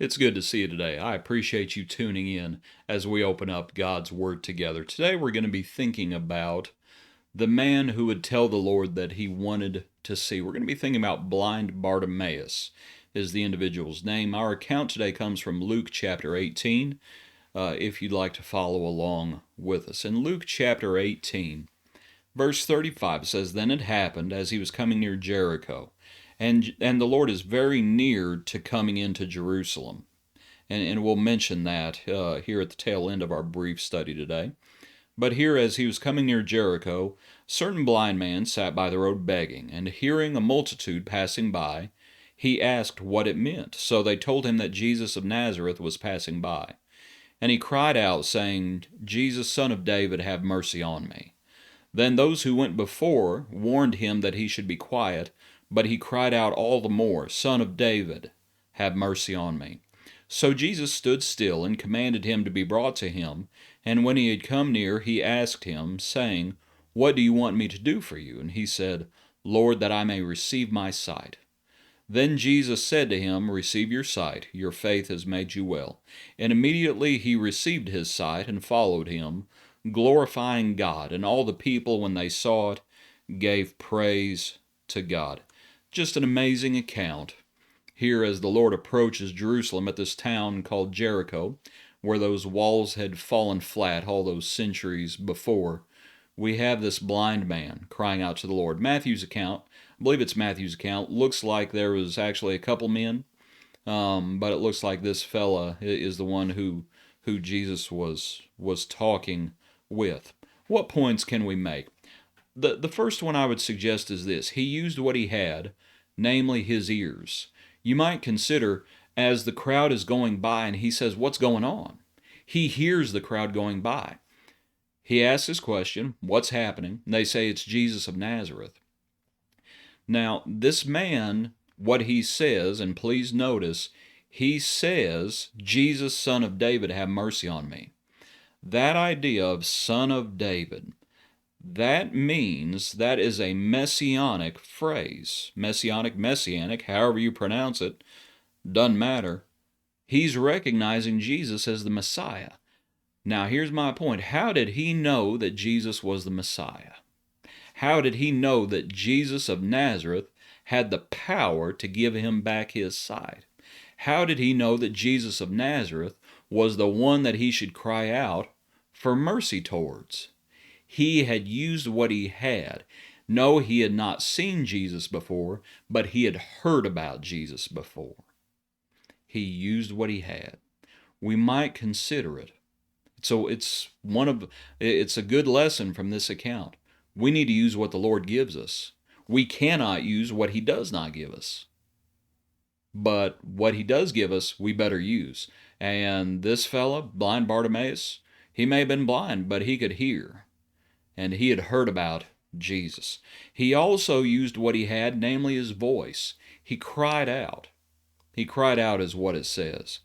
It's good to see you today. I appreciate you tuning in as we open up God's Word together. Today we're going to be thinking about the man who would tell the Lord that he wanted to see. We're going to be thinking about blind Bartimaeus is the individual's name. Our account today comes from Luke chapter 18, if you'd like to follow along with us. In Luke chapter 18, verse 35 says, "Then it happened, as he was coming near Jericho," and the Lord is very near to coming into Jerusalem. And we'll mention that here at the tail end of our brief study today. But here, as he was coming near Jericho, a certain blind man sat by the road begging, and hearing a multitude passing by, he asked what it meant. So they told him that Jesus of Nazareth was passing by. And he cried out, saying, "Jesus, Son of David, have mercy on me." Then those who went before warned him that he should be quiet, but he cried out all the more, "Son of David, have mercy on me." So Jesus stood still and commanded him to be brought to him. And when he had come near, he asked him, saying, "What do you want me to do for you?" And he said, "Lord, that I may receive my sight." Then Jesus said to him, "Receive your sight, your faith has made you well." And immediately he received his sight and followed him, glorifying God. And all the people, when they saw it, gave praise to God. Just an amazing account here as the Lord approaches Jerusalem at this town called Jericho, where those walls had fallen flat all those centuries before. We have this blind man crying out to the Lord. Matthew's account, I believe it's Matthew's account, looks like there was actually a couple men, but it looks like this fella is the one who Jesus was talking with. What points can we make? The first one I would suggest is this: he used what he had, namely his ears. You might consider, as the crowd is going by and he says, "What's going on?" He hears the crowd going by. He asks this question, "What's happening?" And they say, "It's Jesus of Nazareth." Now, this man, what he says, and please notice, he says, "Jesus, Son of David, have mercy on me." That idea of Son of David, that means that is a messianic phrase. Messianic, however you pronounce it, doesn't matter. He's recognizing Jesus as the Messiah. Now, here's my point. How did he know that Jesus was the Messiah? How did he know that Jesus of Nazareth had the power to give him back his sight? How did he know that Jesus of Nazareth was the one that he should cry out for mercy towards? He had used what he had. No, he had not seen Jesus before, but he had heard about Jesus before. He used what he had. We might consider it. So it's a good lesson from this account. We need to use what the Lord gives us. We cannot use what he does not give us. But what he does give us, we better use. And this fella, blind Bartimaeus, he may have been blind, but he could hear. And he had heard about Jesus. He also used what he had, namely his voice. He cried out. He cried out is what it says.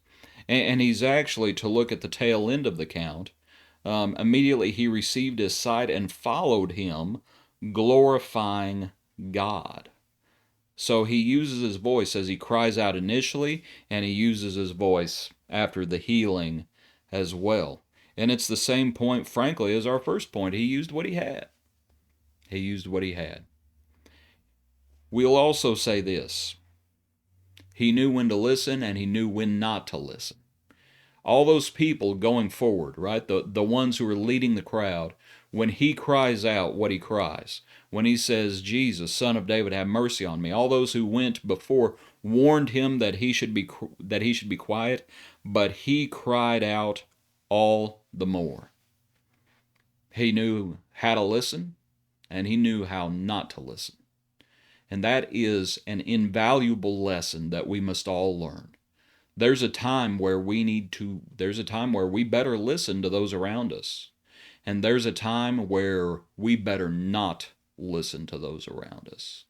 And he's actually, to look at the tail end of the count, immediately he received his sight and followed him, glorifying God. So he uses his voice as he cries out initially, and he uses his voice after the healing as well. And it's the same point, frankly, as our first point. He used what he had. He used what he had. We'll also say this: he knew when to listen and he knew when not to listen. All those people going forward, right, the ones who are leading the crowd, when he cries out what he cries, when he says, "Jesus, Son of David, have mercy on me," all those who went before warned him that he should be quiet, but he cried out all the more. He knew how to listen, and he knew how not to listen. And that is an invaluable lesson that we must all learn. There's a time where we better listen to those around us. And there's a time where we better not listen to those around us.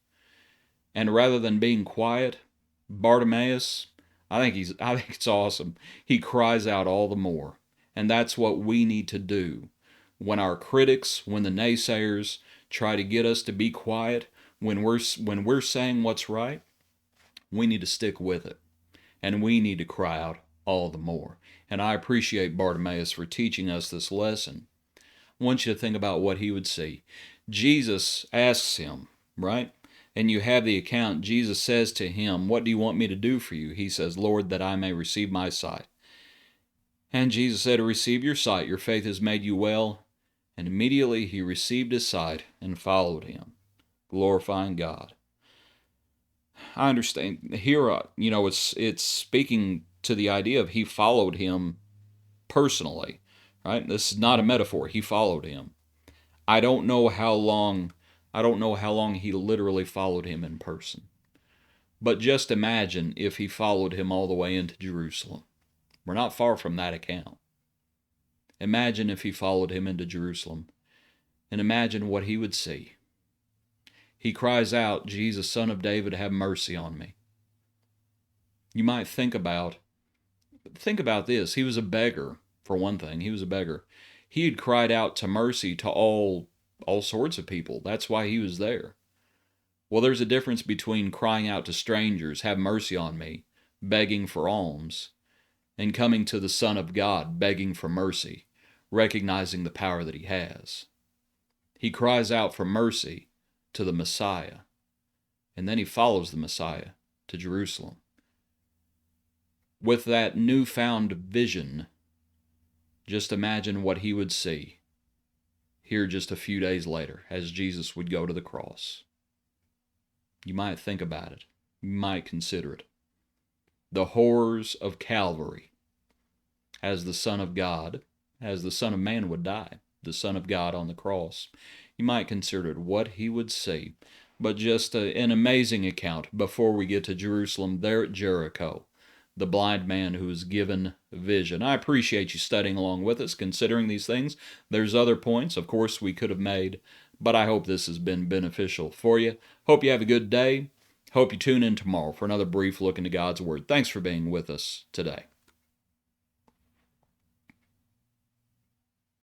And rather than being quiet, Bartimaeus, I think it's awesome. He cries out all the more. And that's what we need to do. When our critics, when the naysayers try to get us to be quiet, when we're saying what's right, we need to stick with it. and we need to cry out all the more. And I appreciate Bartimaeus for teaching us this lesson. I want you to think about what he would see. Jesus asks him, right? And you have the account. Jesus says to him, "What do you want me to do for you?" He says, "Lord, that I may receive my sight." And Jesus said, "Receive your sight. Your faith has made you well." And immediately he received his sight and followed him, glorifying God. I understand here, it's speaking to the idea of he followed him personally, right? This is not a metaphor. He followed him. I don't know how long. I don't know how long he literally followed him in person. But just imagine if he followed him all the way into Jerusalem. We're not far from that account. Imagine if he followed him into Jerusalem, and imagine what he would see. He cries out, "Jesus, Son of David, have mercy on me." You might think about this. He was a beggar, for one thing. He was a beggar. He had cried out to mercy to all sorts of people. That's why he was there. Well, there's a difference between crying out to strangers, "Have mercy on me," begging for alms, and coming to the Son of God, begging for mercy, recognizing the power that he has. He cries out for mercy to the Messiah, and then he follows the Messiah to Jerusalem. With that newfound vision, just imagine what he would see here just a few days later as Jesus would go to the cross. You might think about it. You might consider it. The horrors of Calvary as the Son of God, as the Son of Man would die, the Son of God on the cross. You might consider it, what he would see. But just an amazing account before we get to Jerusalem, there at Jericho, the blind man who was given vision. I appreciate you studying along with us, considering these things. There's other points, of course, we could have made, but I hope this has been beneficial for you. Hope you have a good day. Hope you tune in tomorrow for another brief look into God's Word. Thanks for being with us today.